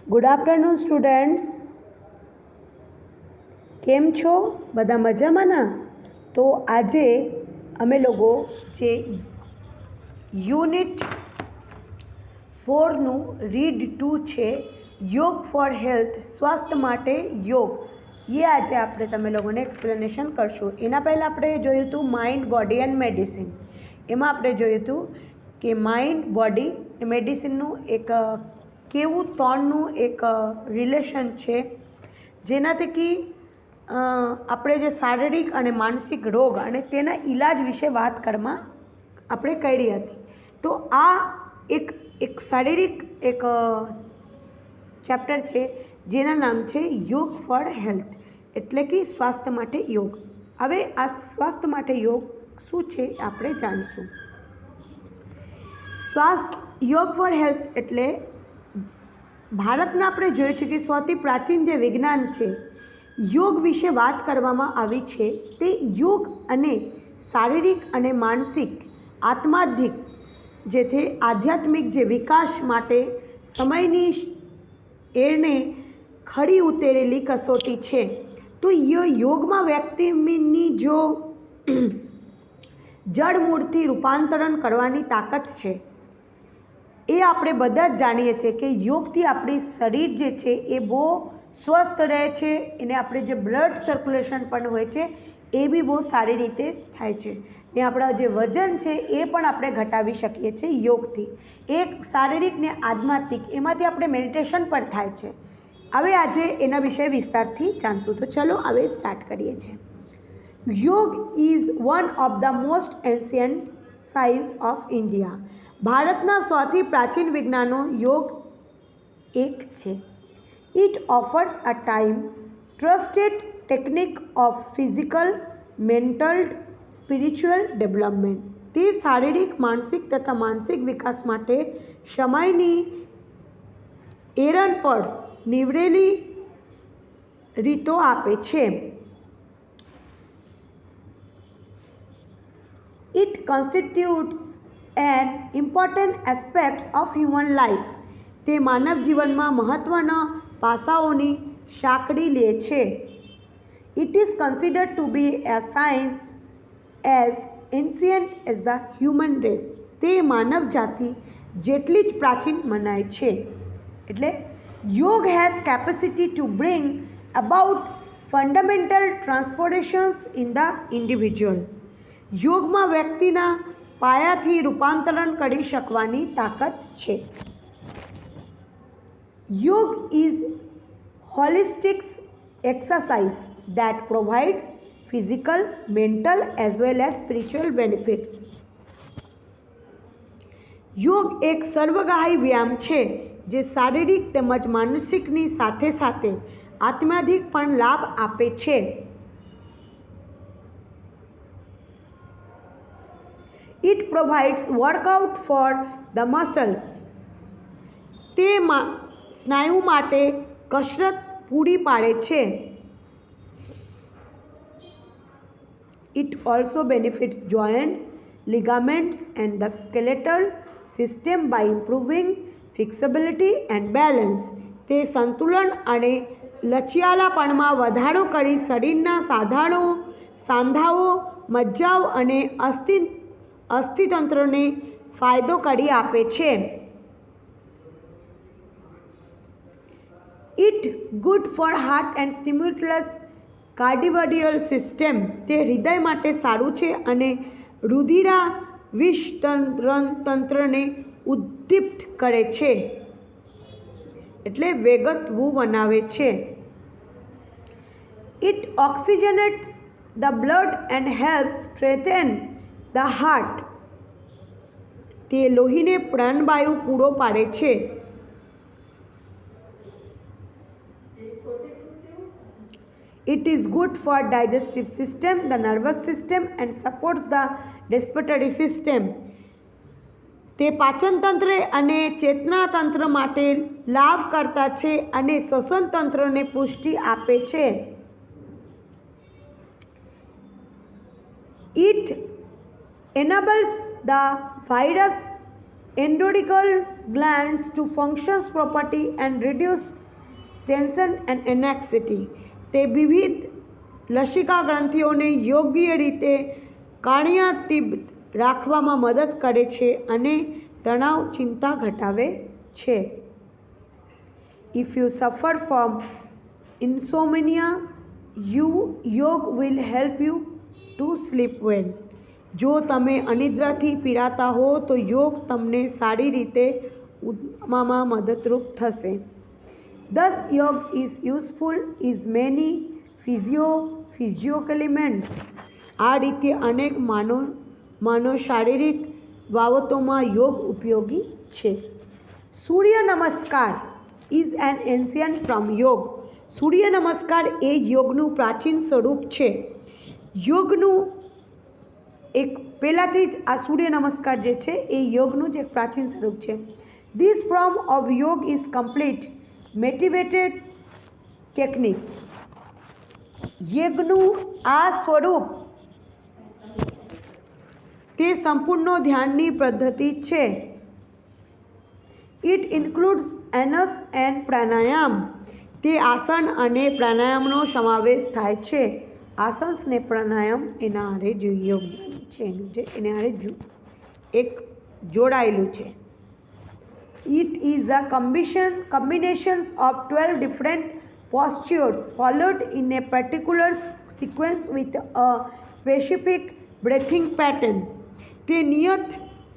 Good afternoon students, કેમ છો? બધા મજામાં ના? તો આજે અમે લોકો જે યુનિટ 4નું રીડ 2 છે, યોગ ફોર હેલ્થ, સ્વાસ્થ્ય માટે યોગ, એ આજે આપણે તમે લોકોને એક્સપ્લેનેશન કરશું. એના પહેલાં આપણે જોયું હતું માઇન્ડ, બોડી એન્ડ મેડિસિન. એમાં આપણે જોયું હતું કે માઇન્ડ, બોડી, મેડિસિનનું એક કેવું ત્રણનું એક રિલેશન છે, જેનાથી કે આપણે જે શારીરિક અને માનસિક રોગ અને તેના ઈલાજ વિશે વાત કરવામાં આપણે કરી હતી. તો આ એક શારીરિક એક ચેપ્ટર છે જેના નામ છે યોગ ફોર હેલ્થ, એટલે કે સ્વાસ્થ્ય માટે યોગ. હવે આ સ્વાસ્થ્ય માટે યોગ શું છે આપણે જાણીશું. યોગ ફોર હેલ્થ એટલે ભારતના આપણે જોયું છે કે સૌથી પ્રાચીન જે વિજ્ઞાન છે, યોગ વિશે વાત કરવામાં આવી છે. તે યોગ અને શારીરિક અને માનસિક આત્માધિક જેથી આધ્યાત્મિક જે વિકાસ માટે સમયની એરને ખડી ઉતરેલી કસોટી છે. તો યોગમાં વ્યક્તિની જો જડમૂળથી રૂપાંતરણ કરવાની તાકાત છે. એ આપણે બધા જ જાણીએ છીએ કે યોગથી આપણી શરીર જે છે એ બહુ સ્વસ્થ રહે છે. એને આપણે જે બ્લડ સર્ક્યુલેશન પણ હોય છે એ બી બહુ સારી રીતે થાય છે. ને આપણા જે વજન છે એ પણ આપણે ઘટાડી શકીએ છીએ યોગથી. એક શારીરિક ને આધ્યાત્મિક, એમાંથી આપણે મેડિટેશન પણ થાય છે. હવે આજે એના વિશે વિસ્તારથી જાણશું. તો ચલો હવે સ્ટાર્ટ કરીએ છીએ. યોગ is one of the most ancient science of India. ભારતના સૌથી પ્રાચીન વિજ્ઞાનો યોગ એક છે. It offers a time trusted technique of physical, mental, spiritual development. તે શારીરિક, માનસિક તથા માનસિક વિકાસ માટે સમયની એરન પર નીવડેલી રીતો આપે છે. It constitutes an important aspect of human life. તે માનવ જીવનમાં મહત્ત્વના પાસાઓની સાંકળી લે છે. It is considered to be a science as ancient as the human race. તે માનવ જાતિ જેટલી જ પ્રાચીન મનાય છે. એટલે યોગ has capacity to bring about fundamental transformations in the individual. યોગમાં વ્યક્તિના પાયાથી રૂપાંતરણ કરી શકવાની તાકાત છે. યોગ is holistic exercise that provides physical, mental as well as spiritual benefits. યોગ એક સર્વગ્રાહી વ્યાયામ છે જે શારીરિક તેમજ માનસિકની સાથે સાથે આત્માધિક પણ લાભ આપે છે. It provides workout for the muscles. તે સ્નાયુ માટે કસરત પૂરી પાડે છે. It also benefits joints, ligaments and the skeletal system by improving flexibility and balance. તે સંતુલન અને લચિયાલાપણમાં વધારો કરી શરીરના સાંધાઓ, મજ્જાઓ અને અસ્થિતંત્રને ફાયદો કરી આપે છે. It good for heart and stimulates cardiovascular system. તે હૃદય માટે સારું છે અને રુધિરાભિસંધાન ઉદ્દીપિત કરે છે, એટલે વેગવું બનાવે છે. It oxygenates the blood and helps strengthen the heart. તે લોહીને પ્રાણવાયુ પૂરો પાડે છે. It is good for digestive system, the nervous system and supports the respiratory system. તે પાચન તંત્ર અને ચેતના તંત્ર માટે લાભકર્તા છે અને શ્વસન તંત્રને પુષ્ટિ આપે છે. It enables the virus endocrine glands to functions property and reduce tension and anxiety. તે વિવિધ લસિકા ગ્રંથિઓને યોગ્ય રીતે કાર્યાન્વિત રાખવામાં મદદ કરે છે અને તણાવ ચિંતા ઘટાડે છે. If you suffer from insomnia, યોગ will help you to sleep well. જો તમે અનિદ્રાથી પીડાતા હો તો યોગ તમને સારી રીતે ઊંઘવામાં મદદરૂપ થશે. Thus, yoga is useful in many physical elements. આ રીતે અનેક માનવ શારીરિક બાબતોમાં યોગ ઉપયોગી છે. સૂર્ય નમસ્કાર ઇઝ એન એન્શિયન્ટ ફ્રોમ યોગ. સૂર્ય નમસ્કાર એ યોગનું પ્રાચીન સ્વરૂપ છે. યોગનું એક પહેલાંથી જ આ સૂર્ય નમસ્કાર જે છે એ યોગનું જ એક પ્રાચીન સ્વરૂપ છે. ધીસ ફોર્મ ઓફ યોગ ઇઝ કમ્પ્લીટ મોટિવેટેડ ટેકનિક. યોગનું આ સ્વરૂપ તે સંપૂર્ણ ધ્યાનની પદ્ધતિ છે. ઇટ ઇન્ક્લુડ્સ એનસ એન્ડ પ્રાણાયામ. તે આસન અને પ્રાણાયામનો સમાવેશ થાય છે. આસન ને પ્રાણાયામ એના હારે યોગદાન છે એનું જે એના હારે એક જોડાયેલું છે. It is a combination of 12 different postures followed in a particular sequence with a specific breathing pattern. તે નિયત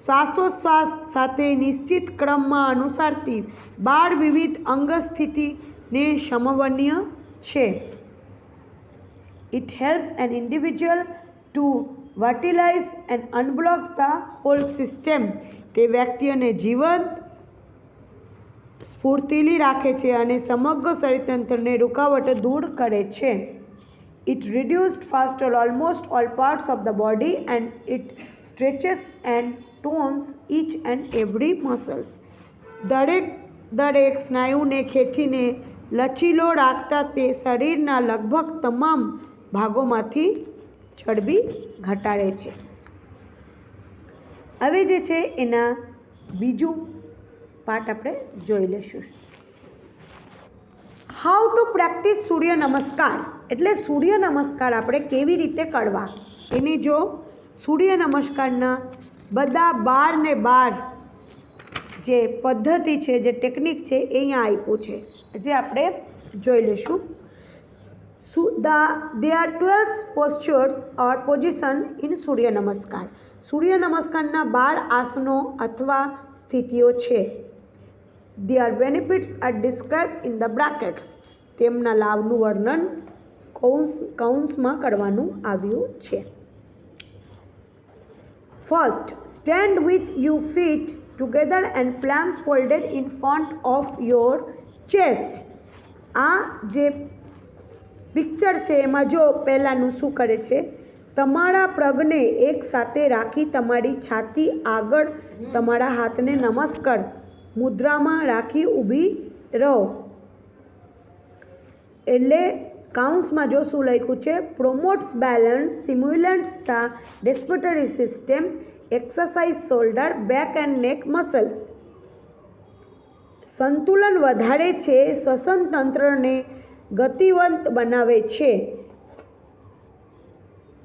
શ્વાસોચ્છ્વાસ સાથે નિશ્ચિત ક્રમમાં અનુસારતી 12 વિવિધ અંગ સ્થિતિને સમન્વય છે. It helps an individual to vitalize and unblock the whole system. તે વ્યક્તિને જીવંત સ્ફૂર્તિલી રાખે છે અને સમગ્ર શરીરતંત્રને રૂકાવટ દૂર કરે છે. It reduces faster almost all parts of the body and it stretches and tones each and every muscles. દરેક સ્નાયુને ખેંચીને લચીલો રાખતા તે શરીરના લગભગ તમામ ભાગોમાંથી ચરબી ઘટાડે છે. હવે જે છે એના બીજું પાર્ટ આપણે જોઈ લઈશું. હાઉ ટુ પ્રેક્ટિસ સૂર્ય નમસ્કાર. એટલે સૂર્ય નમસ્કાર આપણે કેવી રીતે કરવા એને જો સૂર્ય નમસ્કારના બધા 12 ને 12 જે પદ્ધતિ છે જે ટેકનિક છે એ અહીંયા આપ્યું છે જે આપણે જોઈ લઈશું. There are 12 postures or position in સૂર્ય નમસ્કાર. સૂર્ય નમસ્કારના 12 આસનો અથવા સ્થિતિઓ છે. Their benefits are described in the brackets. તેમના લાભનું વર્ણન કૌંસમાં કરવાનું આવ્યું છે. First, stand with your feet together and palms folded in front of your chest. આ જે પિક્ચર છે એમાં જો પહેલાંનું શું કરે છે, તમારા પગને એક સાથે રાખી તમારી છાતી આગળ તમારા હાથને નમસ્કાર મુદ્રામાં રાખી ઊભી રહો. એટલે કાઉન્સમાં જો શું લખ્યું છે, promotes balance, stimulates the respiratory system, exercise shoulder, back and neck muscles. સંતુલન વધારે છે, શ્વસન તંત્રને ગતિવંત બનાવે છે,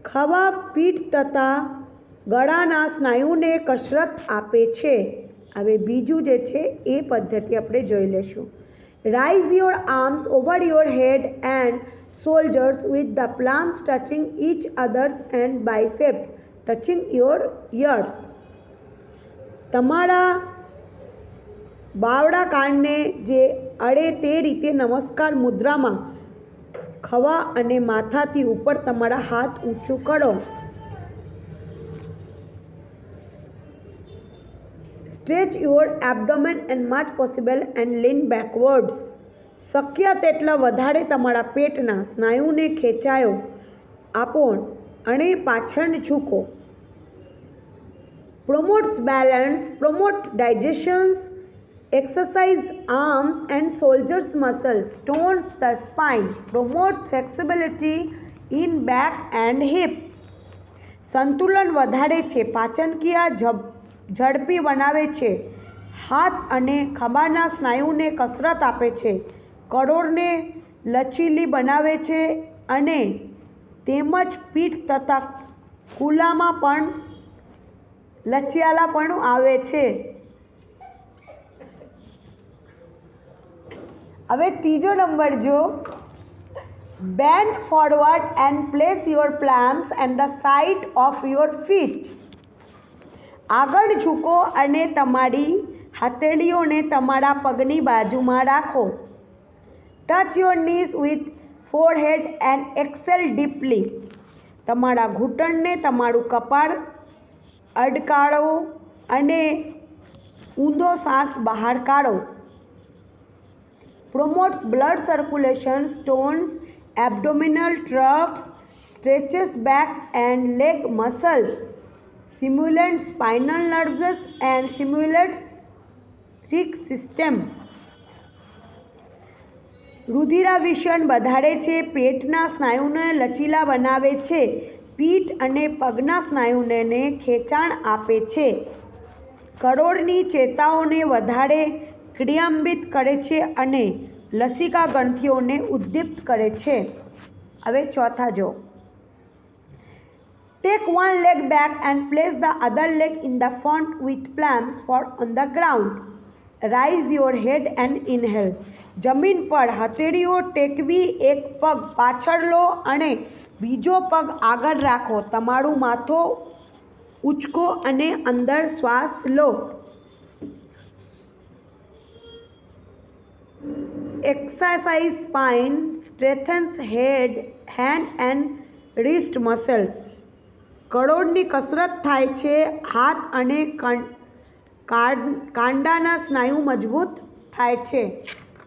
ખભા, પીઠ તથા ગળાના સ્નાયુને કસરત આપે છે. હવે બીજું જે છે એ પદ્ધતિ આપણે જોઈ લઈશું. Rise your arms over your head and shoulders with the palms touching each others and biceps touching your ears. તમારા બાવડા કાનને જે અડે તે રીતે નમસ્કાર મુદ્રામાં ખભા અને માથાથી ઉપર તમારા હાથ ઊંચું કરો. Stretch your abdomen as much possible and lean backwards. શક્ય તેટલા વધારે તમારા પેટના સ્નાયુને ખેંચાયો આપો અને પાછળ ઝૂકો. Promotes balance, promote digestion, exercise arms and shoulders muscles, tones the spine, promotes flexibility in back and hips. સંતુલન વધારે છે, પાચનક્રિયા ઝડપી બનાવે છે, હાથ અને ખભાના સ્નાયુને કસરત આપે છે, કરોડને લચીલી બનાવે છે અને તેમજ પીઠ તથા કુલામાં પણ લચિયાલાપણું આવે છે. હવે ત્રીજો નંબર જો, band forward and place your palms and the side of your feet. આગળ ઝૂકો અને તમારી હથેળીઓને તમારા પગની બાજુમાં રાખો. Touch your knees with forehead and exhale deeply. તમારા ઘૂંટણને તમારું કપાળ અડકાળો અને ઊંધો શ્વાસ બહાર કાઢો. Promotes blood circulation, tones abdominal tracts, stretches back and leg muscles, stimulates spinal nerves and stimulates thick system. રુધિરાભિસરણ વધારે છે, પેટના સ્નાયુને લચીલા બનાવે છે, પીઠ અને પગના સ્નાયુને ખેંચાણ આપે છે, કરોડની ચેતાઓને વધારે ક્રિયાન્વિત કરે છે અને લસિકા ગ્રંથિઓને ઉદ્દીપ્ત કરે છે. હવે ચોથા જો, tech one leg back and place the other leg in the front with palms on the ground. Raise your head and inhale. જમીન પર હથેળીઓ ટેકવી, એક પગ પાછળ લો અને બીજો પગ આગળ રાખો. તમારું માથું ઉચકો અને અંદર શ્વાસ લો. Exercise spine, strengthens head, hand and wrist muscles. કરોડની કસરત થાય છે, હાથ અને કાંડાના સ્નાયુ મજબૂત થાય છે.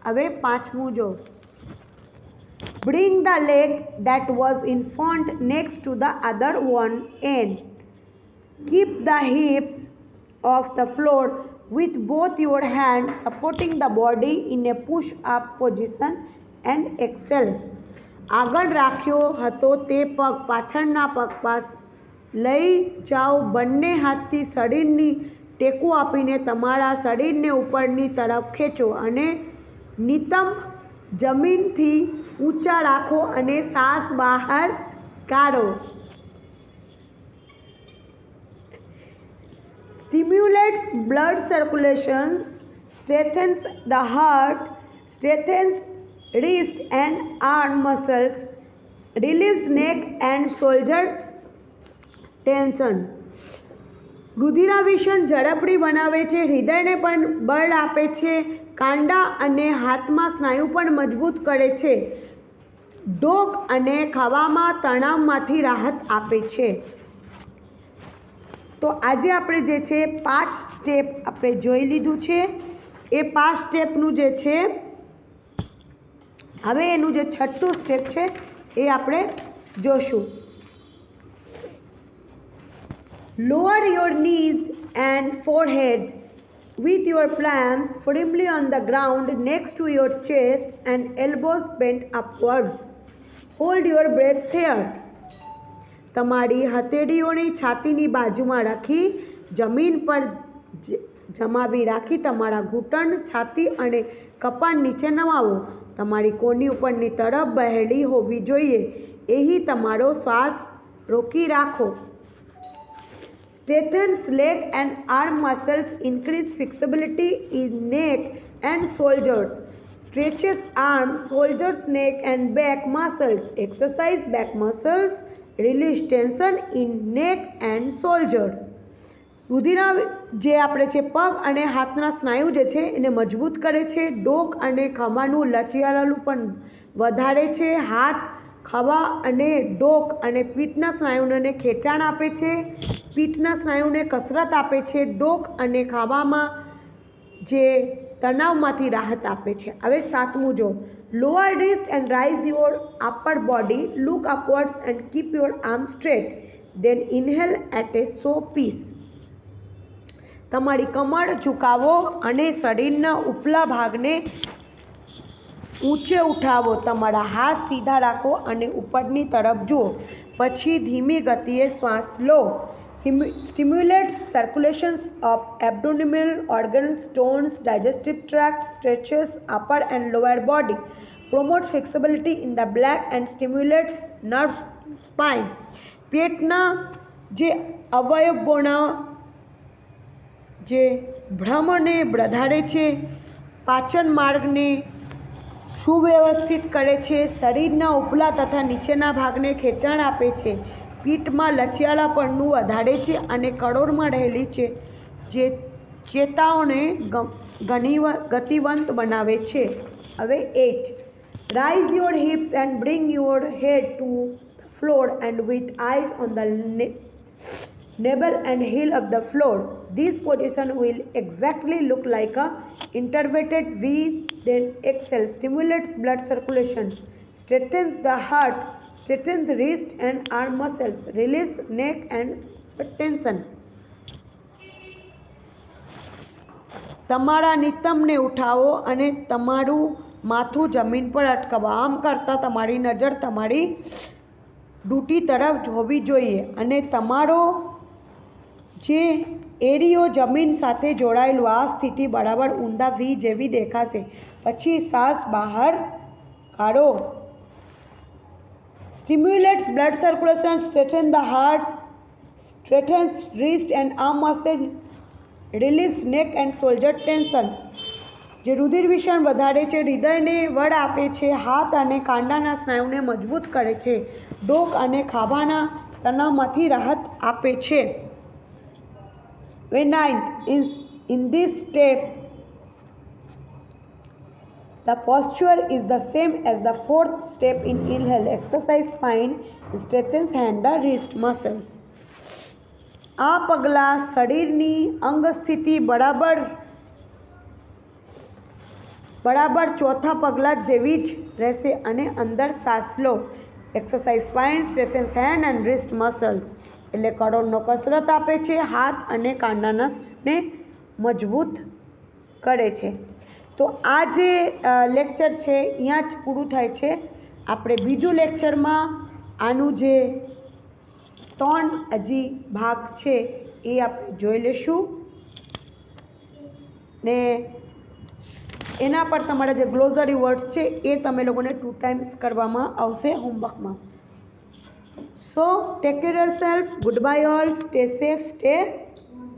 હવે પાંચમું જો, bring the leg that was in front next to the other one and keep the hips off the floor with both your hands supporting the body in a push up position and exhale. આગળ રાખ્યો હતો તે પગ પાછળના પગ pass લઈ જાઓ. બંને હાથથી શરીરની ટેકો આપીને તમારા શરીરને ઉપરની તરફ ખેંચો અને નિતંબ જમીનથી ઊંચા રાખો અને શ્વાસ બહાર કાઢો. Stimulates blood circulation, strengthens the heart, strengthens wrist and arm muscles, relieves neck and shoulder tension. રુધિરાભિસરણ ઝડપી બનાવે છે, હૃદયને પણ બળ આપે છે, કાંડા અને હાથમાં સ્નાયુ પણ મજબૂત કરે છે, ડોક અને ખભામાં તણાવમાંથી રાહત આપે છે. તો આજે આપણે જે છે 5 સ્ટેપ આપણે જોઈ લીધું છે. એ 5 સ્ટેપનું જે છે, હવે એનું જે છઠ્ઠું સ્ટેપ છે એ આપણે જોશું. Lower your knees and forehead with your palms firmly on the ground next to your chest and elbows bent upwards. Hold your breath here. તમારી હથેળીઓને છાતીની બાજુમાં રાખી જમીન પર જમાવી રાખી તમારા ઘૂંટણ, છાતી અને કપાળ નીચે નમાવો. તમારી કોણી ઉપરની તરફ બહેલી હોવી જોઈએ. અહીં તમારો શ્વાસ રોકી રાખો. Strengthens leg and arm muscles, increase flexibility in neck and shoulders. Stretches arms, shoulders, neck and back muscles. Exercise back muscles, release tension in neck and shoulder. રુધિરા જે આપણે છે પગ અને હાથના સ્નાયુ જે છે એને મજબૂત કરે છે, ડોક અને ખભાનું લચિયાળું પણ વધારે છે, હાથ, ખભા અને ડોક અને પીઠના સ્નાયુને ખેંચાણ આપે છે, પીઠના સ્નાયુને કસરત આપે છે, ડોક અને ખભામાં જે તણાવમાંથી રાહત આપે છે. હવે સાતમું જો, lower wrist and raise your upper body, look upwards and keep your arms straight, then inhale at a slow pace. તમારી કમર ઝુકાવો અને શરીરના ઉપલા ભાગને ઊંચે ઉઠાવો. તમારા હાથ સીધા રાખો અને ઉપરની તરફ જુઓ. પછી ધીમી ગતિએ શ્વાસ લો. stimulates circulations of abdominal organs, stones, digestive tract, stretches upper and lower body, promotes flexibility in the back and stimulates nerves, spine. પેટના જે અવયવોના જે ભ્રમણને વધારે છે, પાચન માર્ગને સુવ્યવસ્થિત કરે છે, શરીરના ઉપલા તથા નીચેના ભાગને ખેંચાણ આપે છે, પીઠમાં લચિયાળાપણું વધારે છે અને કરોડમાં રહેલી છે જે ચેતાઓને ગતિવંત બનાવે છે. હવે 8. Raise your hips and bring your head to the floor and with eyes on the navel and heel of the floor. This position will exactly look like a inverted V. Then exhale, stimulates blood circulation, strengthens the heart, strengthens wrist and arm muscles, relieves neck and tension. તમારા નિતંબને ઉઠાવો અને તમારું માથું જમીન પર અટકાવો. આમ કરતાં તમારી નજર તમારી ડ્યુટી તરફ જોવી જોઈએ અને તમારો જે એરિયો જમીન સાથે જોડાયેલું આ સ્થિતિ બરાબર ઊંડા વી જેવી દેખાશે. પછી શ્વાસ બહાર કાઢો. Stimulates blood circulation, strengthen the heart, strengthens wrist and arm muscle, relieves neck and shoulder ટેન્શન્સ. જે રુધિર વિસરણ વધારે છે, હૃદયને બળ આપે છે, હાથ અને કાંડાના સ્નાયુને મજબૂત કરે છે, ડોક અને ખાભાના તણાવમાંથી રાહત આપે છે. 9th, in this step the posture is the same as the 4th step in inhale. Exercise spine, strengthens hand the wrist muscles. આ પગલાં શરીરની અંગ સ્થિતિ બરાબર ચોથા પગલાં જેવી જ રહેશે અને અંદર શ્વાસ લો. Exercise spine, strengthens hand and wrist muscles એટલે કરોડનો કસરત આપે છે, હાથ અને કાંડાના ને મજબૂત કરે છે. તો આ જે લેક્ચર છે અહીંયા જ પૂરું થાય છે. આપણે બીજું લેક્ચરમાં આનું જે 3 હજી ભાગ છે એ આપણે જોઈ લઈશું ને એના પર તમારા જે ગ્લોઝરી વર્ડ્સ છે એ તમે લોકોને 2 times કરવામાં આવશે હોમવર્કમાં. So take care yourself. Goodbye all. Stay safe, stay